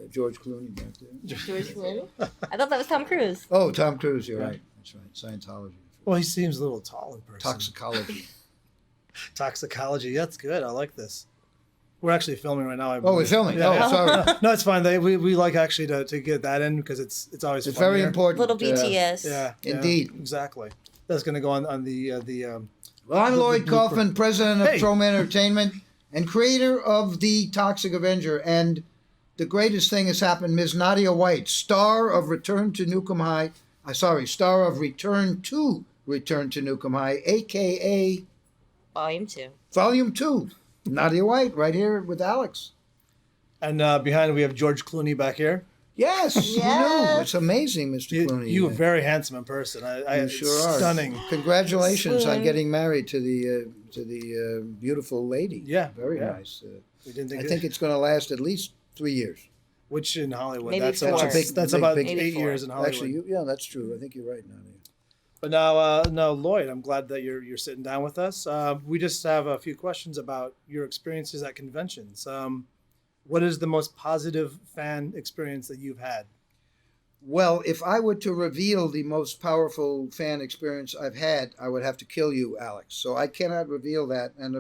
George Clooney back there. George Clooney? I thought that was Tom Cruise. Oh, Tom Cruise, you're right. That's right. Scientology. Well, he seems a little tall in person. Toxicology. Toxicology. That's good. I like this. We're actually filming right now. Oh, we're filming. Oh, sorry. No, it's fine. We like actually to get that in because it's always It's funnier. very important. Little BTS. Yeah, Indeed. Exactly. That's going to go on the. Well, I'm Lloyd blooper. Kaufman, president of Hey. Troma Entertainment and creator of the Toxic Avenger. And the greatest thing has happened. Ms. Nadia White, star of Return to Nukem High. Star of Return to Nukem High, a.k.a. Volume 2. Volume 2. Nadia White, right here with Alex. And behind we have George Clooney back here. Yes, you knew. It's amazing, Mr. Clooney. You a very handsome in person. You sure are. Stunning. Congratulations on getting married to the beautiful lady. Yeah, Very yeah. nice. We didn't I think think it's going to last at least 3 years. which in Hollywood, Maybe that's 4. about, that's Big- about big- 8 4. years in Hollywood. Actually, yeah, that's true. I think you're right, Nadia. But now, Lloyd, I'm glad that you're sitting down with us. We just have a few questions about your experiences at conventions. What is the most positive fan experience that you've had? Well, if I were to reveal the most powerful fan experience I've had, I would have to kill you, Alex. So I cannot reveal that. And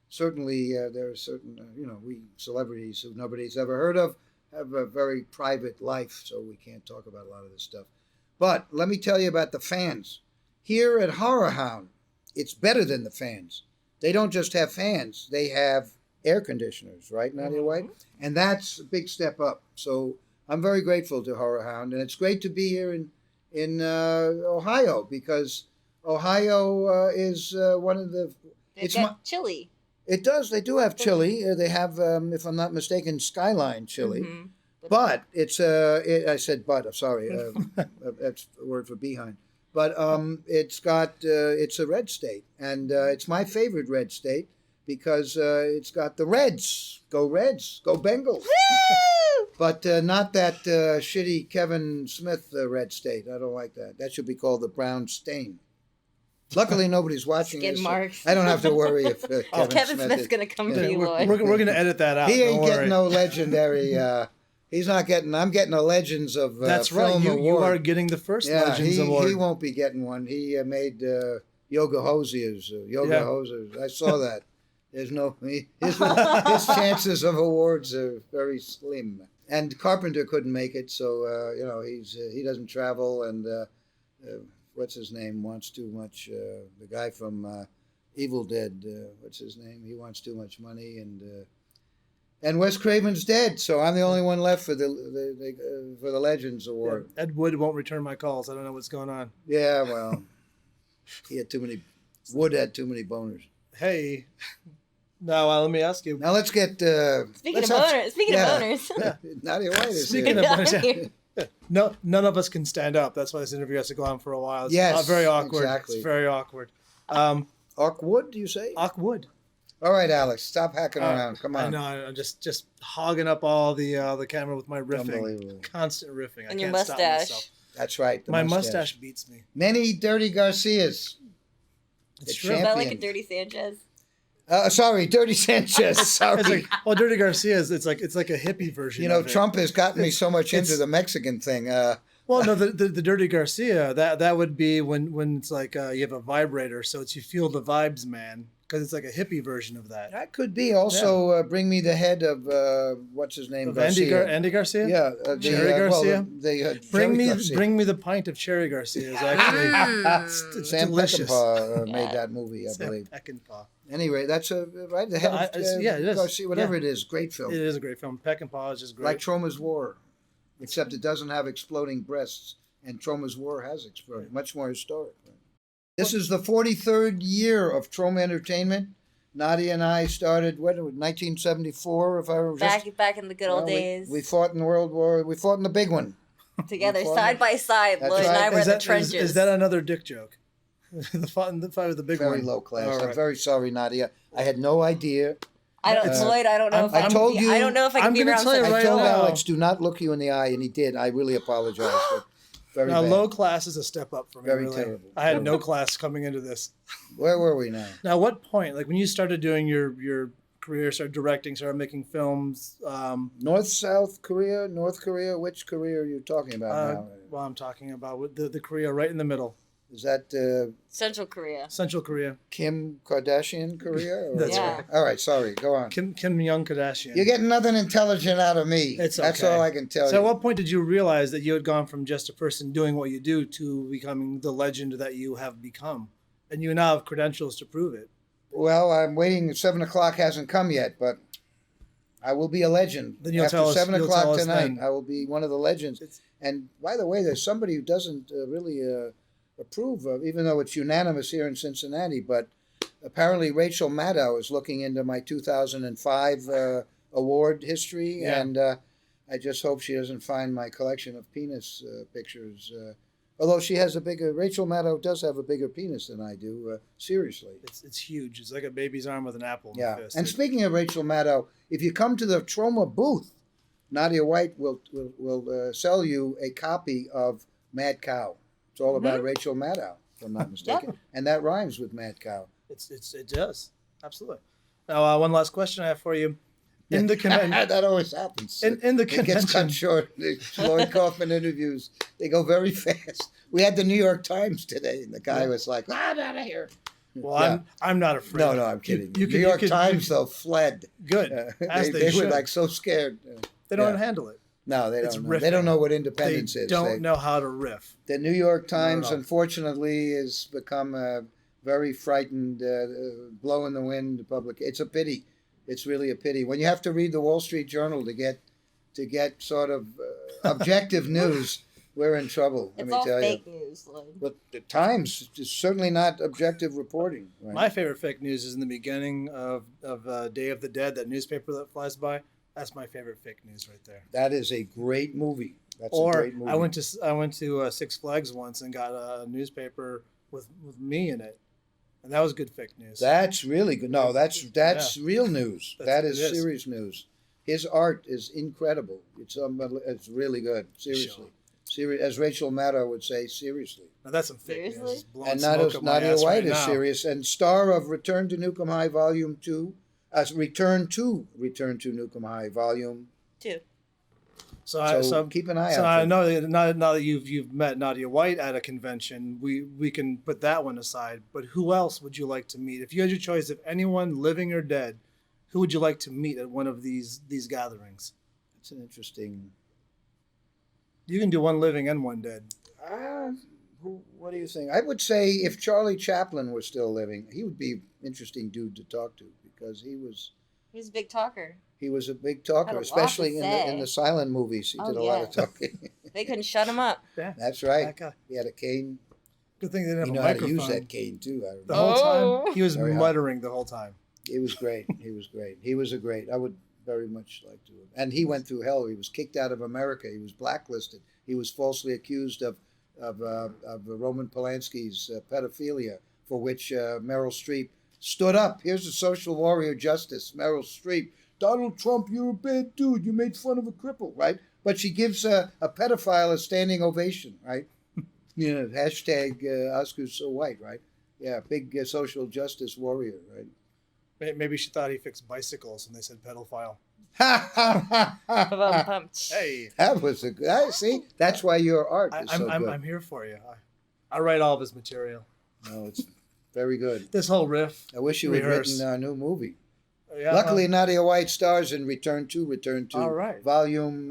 certainly there are certain, we celebrities who nobody's ever heard of have a very private life, so we can't talk about a lot of this stuff. But let me tell you about the fans. Here at HorrorHound, it's better than the fans. They don't just have fans, they have air conditioners, right, Nadia White? And that's a big step up. So I'm very grateful to HorrorHound, and it's great to be here in Ohio, because Ohio is one of the... They've got chili. It does. They do have chili. They have, if I'm not mistaken, Skyline chili. Mm-hmm. But it's I said but. I'm sorry. That's a word for behind. But it's a red state, and it's my favorite red state because it's got the Reds. Go Reds. Go Bengals. Woo! But not that shitty Kevin Smith red state. I don't like that. That should be called the Brown Stain. Luckily, nobody's watching Skid this. marks. I don't have to worry if Kevin Smith's going to come for you, Lloyd. We're going to edit that out. He ain't Don't getting worry. no legendary. He's not getting. I'm getting a Legends of That's right. Film You Award. are getting the first Yeah, Legends he Award. won't be getting one. He made Yoga Hosiers. Hosers. I saw that. There's no his chances of awards are very slim. And Carpenter couldn't make it, so he doesn't travel. And what's his name wants too much. The guy from Evil Dead. What's his name? He wants too much money and Wes Craven's dead, so I'm the only one left for the Legends Award. Ed Wood won't return my calls. I don't know what's going on. Yeah, well, Wood had too many boners. Hey, now let me ask you. Now let's get. Speaking of boners. Yeah, Nadia White is Speaking here. of boners, no, none of us can stand up. That's why this interview has to go on for a while. It's Yes, very awkward. exactly. It's very awkward. Awkward, do you say? Awkward. All right, Alex, stop hacking around. Come I on. know. I'm just hogging up all the camera with my riffing. Unbelievable. Constant riffing. I And can't your stop mustache. myself. That's right. the My mustache beats me. Many Dirty Garcias. It's The true. Is that like a champion. Dirty Sanchez? Sorry, Dirty Sanchez. Sorry. It's like, well, Dirty Garcia is it's like a hippie version. of it. Trump has gotten me so much into it's- the Mexican thing. Well, no, the Dirty Garcia that would be when it's like you have a vibrator, so it's you feel the vibes, man, because it's like a hippie version of that. That could be. Also, bring me the head of, what's his name? Of Andy Garcia. Yeah. Cherry Garcia? Bring Bring me the pint of Cherry Garcia. Is actually it's Sam delicious. Peckinpah made that movie, I Sam believe. Peckinpah. Anyway, that's right. The head of it is. Garcia, whatever Yeah. it is, great film. It is a great film. Peckinpah is just great. Like Troma's War, except it doesn't have exploding breasts, and Troma's War has exploded. Much more historic. This is the 43rd year of Troma Entertainment. Nadia and I started, 1974, if I remember. Back in the good old days. We fought in World War. We fought in the big one. Together, we fought side by side. That's Lloyd and I right. were in the trenches. Is that another dick joke? the fight with the big one. Very low class. All I'm right. very sorry, Nadia. I had no idea. I don't, Lloyd. I don't know if I told you. I don't know if I can I'm be gonna around tell you such I right told now. Alex, do not look you in the eye, and he did. I really apologize. But very Now, bad. low class is a step up for me. Very really. terrible. I had no Terrible. class coming into this. Where were we now? Now, what point, like when you started doing your career, started directing, started making films? South Korea, North Korea. Which Korea are you talking about now? Well, I'm talking about with the Korea right in the middle, Is that Central Korea. Central Korea. Kim Kardashian Korea? Or- That's Yeah. right. All right, sorry. Go on. Kim Young Kardashian. You're getting nothing intelligent out of me. It's That's okay. all I can tell So, at you. what point did you realize that you had gone from just a person doing what you do to becoming the legend that you have become, and you now have credentials to prove it? Well, I'm waiting. 7:00 hasn't come yet, but I will be a legend. Then you'll After tell us- 7:00 you'll tell us tonight, then. I will be one of the legends. And by the way, there's somebody who doesn't really approve of, even though it's unanimous here in Cincinnati, but apparently Rachel Maddow is looking into my 2005 award history, Yeah. and I just hope she doesn't find my collection of penis pictures. Although she has a bigger, Rachel Maddow does have a bigger penis than I do. Seriously. It's huge. It's like a baby's arm with an apple. In Yeah. the fist. And speaking of Rachel Maddow, if you come to the Troma booth, Nadia White will sell you a copy of Mad Cow. It's all about Rachel Maddow, if I'm not mistaken, and that rhymes with Mad Cow. it does absolutely. Now, one last question I have for you. In the convention, That always happens. in the It gets cut convention, short. The Lloyd Kaufman interviews, they go very fast. We had the New York Times today, and the guy was like, "I'm out of here." well, Yeah. I'm not afraid. No, I'm kidding. You New can- York you can- Times, though, fled. Good, as They should. were like so scared. They don't yeah. handle it. No, they It's don't know. They don't riffing. know what They independence is. don't know how to riff. The New York Not at Times, all. unfortunately, has become a very frightened, blow in the wind public. It's a pity. It's really a pity. When you have to read the Wall Street Journal to get sort of objective news, we're in trouble. Let It's me all tell fake you. news, Lloyd. But the Times is certainly not objective reporting. Right? My favorite fake news is in the beginning of Day of the Dead, that newspaper that flies by. That's my favorite fake news right there. That is a great movie. That's a Or great movie. I went to Six Flags once and got a newspaper with me in it, and that was good fake news. That's really good. No, that's real news. That It is is. serious news. His art is incredible. It's really good. Seriously. As Rachel Maddow would say, seriously. Now that's some fake Seriously? news. It's blowing And smoke up my Nadia ass White right is now. serious. And star of Return to Nukem High Volume 2, Return to Nukem High Volume. 2. So keep an eye So out. I for- know that now that you've met Nadia White at a convention, we can put that one aside. But who else would you like to meet? If you had your choice of anyone living or dead, who would you like to meet at one of these gatherings? It's an interesting. You can do one living and one dead. What do you think? I would say if Charlie Chaplin were still living, he would be an interesting dude to talk to because He's a big talker. he was a big Had a talker, lot especially to in say. the silent movies. He Oh, did a lot of yeah. talking. They couldn't shut him up. Yeah, That's right. that guy. He had a cane. Good thing they didn't He have knew a how to microphone. use that cane too. I The remember. whole Oh. time he was Very hot. muttering the whole time. He was great. He was great. He was a great. I would very much like to. And he went through hell. He was kicked out of America. He was blacklisted. He was falsely accused of Roman Polanski's pedophilia, for which Meryl Streep stood up. Here's a social warrior justice, Meryl Streep. Donald Trump, you're a bad dude. You made fun of a cripple, right? But she gives a pedophile a standing ovation, right? You know, hashtag Oscars so white, right? Yeah, big social justice warrior, right? Maybe she thought he fixed bicycles and they said pedophile. Ba-bum-bum. Hey, That was a good. See, that's why your art is so good. I'm here for you. I write all of his material. No, it's very good. This whole riff. I wish you had Rehearse. written a new movie. Yeah, Luckily, Nadia White stars in Return to All right. Volume.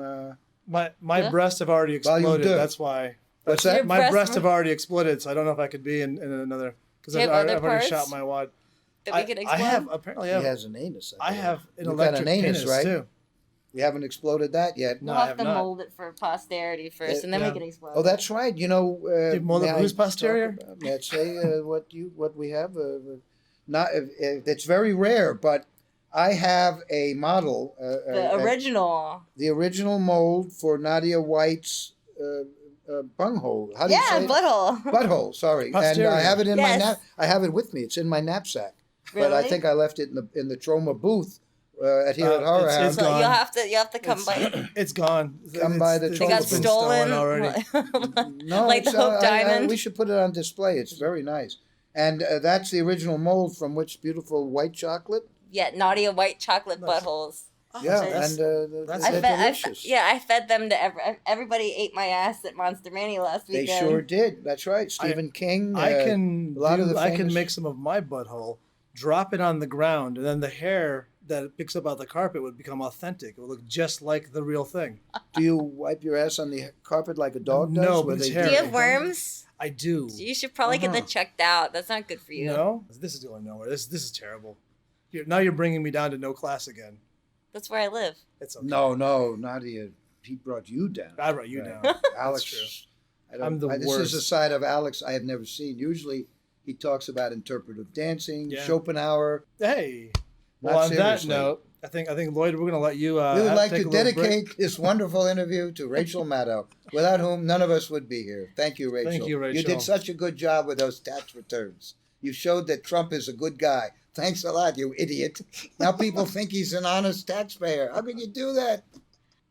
my Yeah. breasts have already Volume exploded. two. That's why. What's Your that? My breasts breasts were- have already exploded, so I don't know if I could be in another because Do you I've have other already parts? shot my wad. That we could I explode? have apparently He I have, has an anus. I believe. have an You've got electric an anus, penis right? too. We haven't exploded that yet. No, We'll I have have to not. mold it for posterity first, and then yeah. we can explode. Oh, that's right. You know, Did mold may it I whose talk posterior? about- May I say what we have? Not it's very rare, but I have a model. the original. The original mold for Nadia White's bunghole. How do you Yeah, say it? butthole. Butthole. Sorry, and Posterior. I have it in my Yes. I have it with me. It's in my knapsack. Really? But I think I left it in the Troma booth at here at It's HorrorHound. So gone. you'll have to come by. It's gone. Come by the It's They got Troma been stolen already. No, like the it's, Hope Diamond. we should put it on display. It's very nice, and that's the original mold from which beautiful white chocolate. Yeah, naughty white chocolate Nice. buttholes. Yeah, that's- and that's- they're delicious. I fed them to everybody. Ate my ass at Monster Mania last They weekend. sure did. That's right. Stephen King. I can a lot of the I can famous- make some of my butthole, drop it on the ground, and then the hair that it picks up out the carpet would become authentic. It would look just like the real thing. Do you wipe your ass on the carpet like a dog does? No, where but it's they- hair. Do you have worms? I do. You should probably get Uh-huh. that checked out. That's not good for you. No, this is going nowhere. This is terrible. Now you're bringing me down to no class again. That's where I live. It's okay. No, Nadia. He brought you down. I brought you Right. down. Alex. true. I'm the This is a worst. side of Alex I have never seen. Usually, he talks about interpretive dancing, Yeah. Schopenhauer. Hey. Not Well, on seriously. that note, I think Lloyd, we're gonna let you. We would like take to a little break. dedicate this wonderful interview to Rachel Maddow, without whom none of us would be here. Thank you, Rachel. Thank you, You Rachel. did such a good job with those tax returns. You showed that Trump is a good guy. Thanks a lot, you idiot. Now people think he's an honest taxpayer. How can you do that?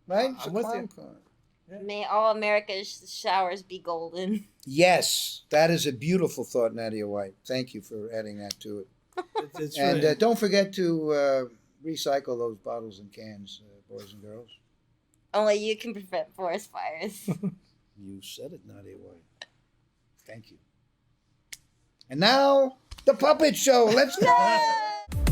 Right? It's I'm a with clown you. car. May all America's showers be golden. Yes, that is a beautiful thought, Nadia White. Thank you for adding that to it. It's And really- don't forget to recycle those bottles and cans, boys and girls. Only you can prevent forest fires. You said it, Nadia White. Thank you. And now, the puppet show. Let's go.